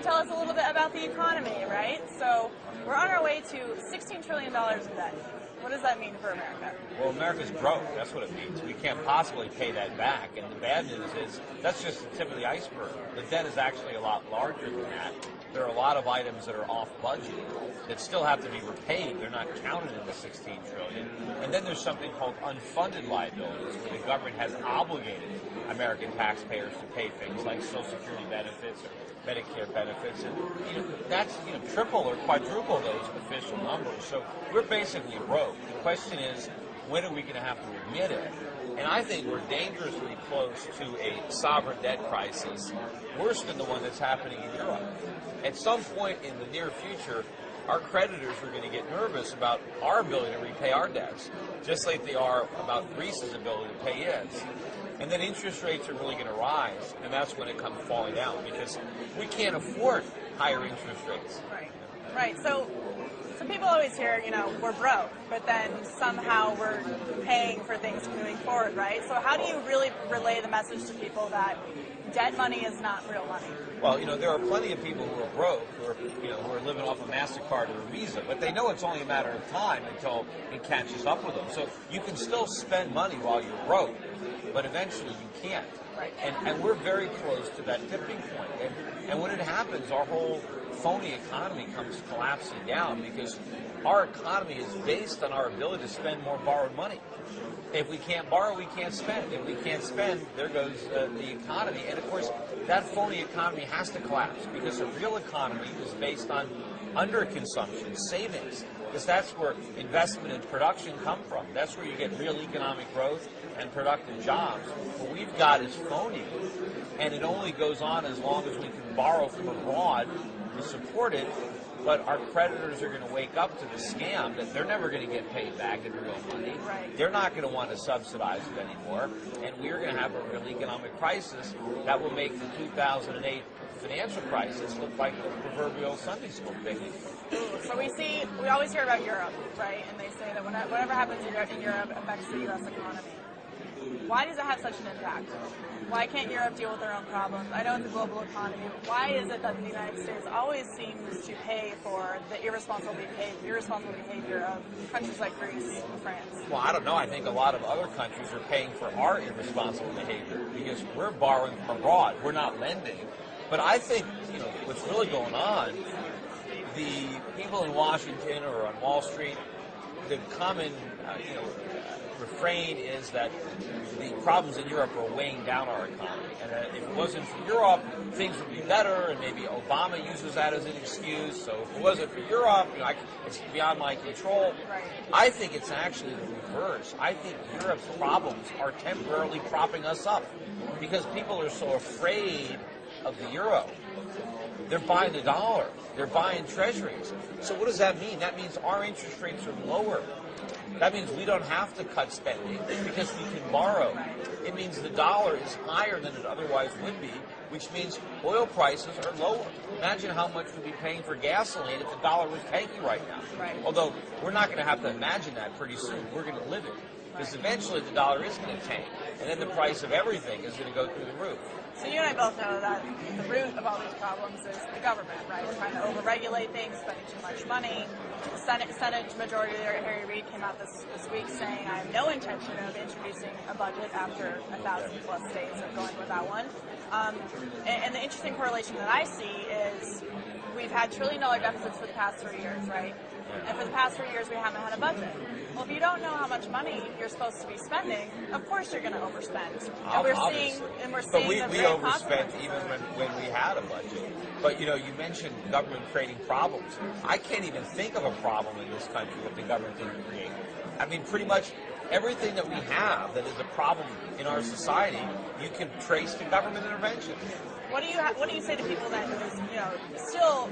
tell us a little bit about the economy, right? So we're on our way to $16 trillion in debt. What does that mean for America? Well, America's broke. That's what it means. We can't possibly pay that back. And the bad news is that's just the tip of the iceberg. The debt is actually a lot larger than that. There are a lot of items that are off budget that still have to be repaid. They're not counted in the $16 trillion. And then there's something called unfunded liabilities, where the government has obligated American taxpayers to pay things like Social Security benefits or Medicare benefits, and that's triple or quadruple those official numbers. So we're basically broke. The question is, when are we going to have to admit it? And I think we're dangerously close to a sovereign debt crisis, worse than the one that's happening in Europe. At some point in the near future, our creditors are going to get nervous about our ability to repay our debts, just like they are about Greece's ability to pay its. And then interest rates are really going to rise, and that's when it comes falling down, because we can't afford higher interest rates. Right. So people always hear, we're broke, but then somehow we're paying for things moving forward, right? So how do you really relay the message to people that debt money is not real money? Well, there are plenty of people who are broke, who are living off a MasterCard or a Visa, but they know it's only a matter of time until it catches up with them. So you can still spend money while you're broke, but eventually you can't. Right. And we're very close to that tipping point. And when it happens, our whole phony economy comes collapsing down, because our economy is based on our ability to spend more borrowed money. If we can't borrow, we can't spend. If we can't spend, there goes the economy. And of course, that phony economy has to collapse, because a real economy is based on underconsumption, savings, because that's where investment and production come from. That's where you get real economic growth and productive jobs. What we've got is phony, and it only goes on as long as we can borrow from abroad to support it. But our creditors are going to wake up to the scam that they're never going to get paid back in real money. Right. They're not going to want to subsidize it anymore, and we're going to have a real economic crisis that will make the 2008 financial crisis look like the proverbial Sunday school picnic. So we always hear about Europe, right? And they say that whatever happens in Europe affects the U.S. economy. Why does it have such an impact? Why can't Europe deal with their own problems? I know it's a global economy, but why is it that the United States always seems to pay for the irresponsible behavior of countries like Greece and France? Well, I don't know. I think a lot of other countries are paying for our irresponsible behavior, because we're borrowing from abroad. We're not lending. But I think, what's really going on, the people in Washington or on Wall Street, the common, refrain is that the problems in Europe are weighing down our economy, and that if it wasn't for Europe, things would be better, and maybe Obama uses that as an excuse. So if it wasn't for Europe, it's beyond my control. Right. I think it's actually the reverse. I think Europe's problems are temporarily propping us up, because people are so afraid of the euro. They're buying the dollar. They're buying treasuries. So what does that mean? That means our interest rates are lower. That means we don't have to cut spending, because we can borrow. It means the dollar is higher than it otherwise would be, which means oil prices are lower. Imagine how much we'd be paying for gasoline if the dollar was tanking right now. Right. Although we're not going to have to imagine that pretty soon. We're going to live it, because eventually the dollar is going to tank, and then the price of everything is going to go through the roof. So you and I both know that the root of all these problems is the government, right? We're trying to overregulate things, spending too much money. The Senate Majority Leader Harry Reid came out this week saying, I have no intention of introducing a budget after 1,000+ days of going without one. And the interesting correlation that I see is we've had $1 trillion deficits for the past 3 years, right? And for the past 3 years, we haven't had a budget. Well, if you don't know how much money you're supposed to be spending, of course you're going to overspend. And we're seeing but we overspent even when we had a budget. But you mentioned government creating problems. I can't even think of a problem in this country that the government didn't create. I mean, pretty much everything that we have that is a problem in our society, you can trace to government intervention. What do you say to people that still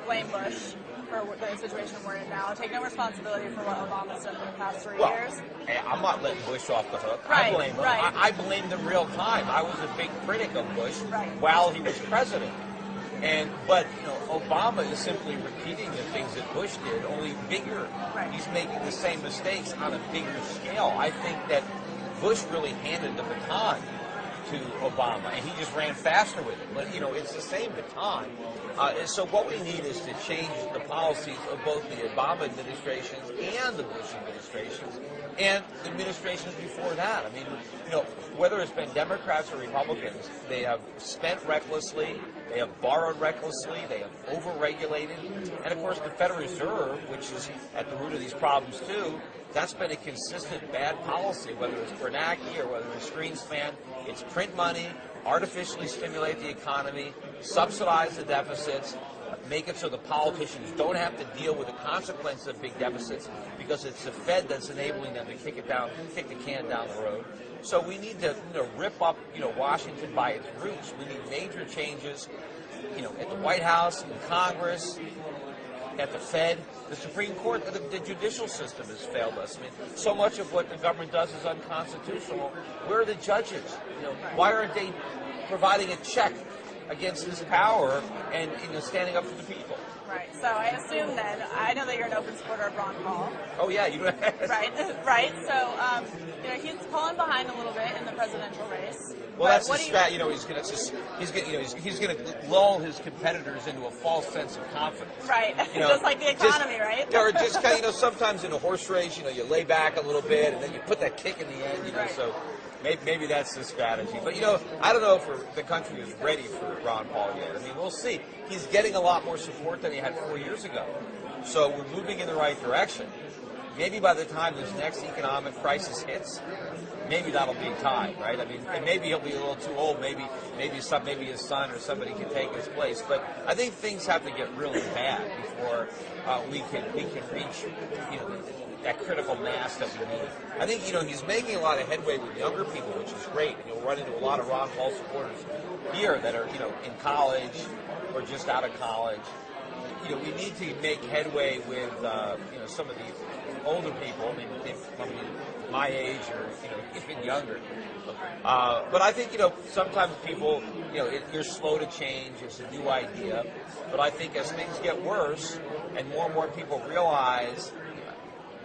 blame Bush for the situation we're in now, take no responsibility for what Obama's done for the past 3 years? I'm not letting Bush off the hook. Right, I blame him. right. I blamed him real time. I was a big critic of Bush right. while he was president. But Obama is simply repeating the things that Bush did, only bigger. Right. He's making the same mistakes on a bigger scale. I think that Bush really handed the baton to Obama, and he just ran faster with it. But, it's the same baton. And so what we need is to change the policies of both the Obama administrations and the Bush administrations and the administrations before that. I mean, whether it's been Democrats or Republicans, they have spent recklessly, they have borrowed recklessly, they have overregulated, and of course the Federal Reserve, which is at the root of these problems too, that's been a consistent bad policy, whether it's Bernanke or whether it's Greenspan. It's print money, artificially stimulate the economy, subsidize the deficits, make it so the politicians don't have to deal with the consequences of big deficits because it's the Fed that's enabling them to kick the can down the road. So we need to rip up Washington by its roots. We need major changes at the White House, in Congress, at the Fed, the Supreme Court, the judicial system has failed us. I mean, so much of what the government does is unconstitutional. Where are the judges? Why aren't they providing a check against this power and standing up for the people? Right. So I assume then, I know that you're an open supporter of Ron Paul. Oh yeah, you know. Right. So he's fallen behind a little bit in the presidential race. Well, that's his strategy. He's going to lull his competitors into a false sense of confidence. Right. Just like the economy, right? Or just kind of, sometimes in a horse race, you lay back a little bit and then you put that kick in the end. Right. So maybe that's the strategy. But I don't know if the country is ready for Ron Paul yet. I mean, we'll see. He's getting a lot more support than he had 4 years ago. So we're moving in the right direction. Maybe by the time this next economic crisis hits, maybe that'll be time, right? I mean, and maybe he'll be a little too old. Maybe his son or somebody can take his place. But I think things have to get really bad before we can reach that critical mass that we need. I think he's making a lot of headway with younger people, which is great. You'll run into a lot of Ron Paul supporters here that are in college or just out of college. We need to make headway with some of the older people. I mean, my age or even younger. But I think sometimes people you're slow to change. It's a new idea. But I think as things get worse and more people realize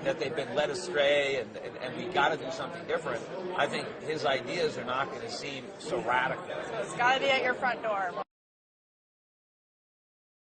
that they've been led astray and we got to do something different, I think his ideas are not going to seem so radical. It's got to be at your front door.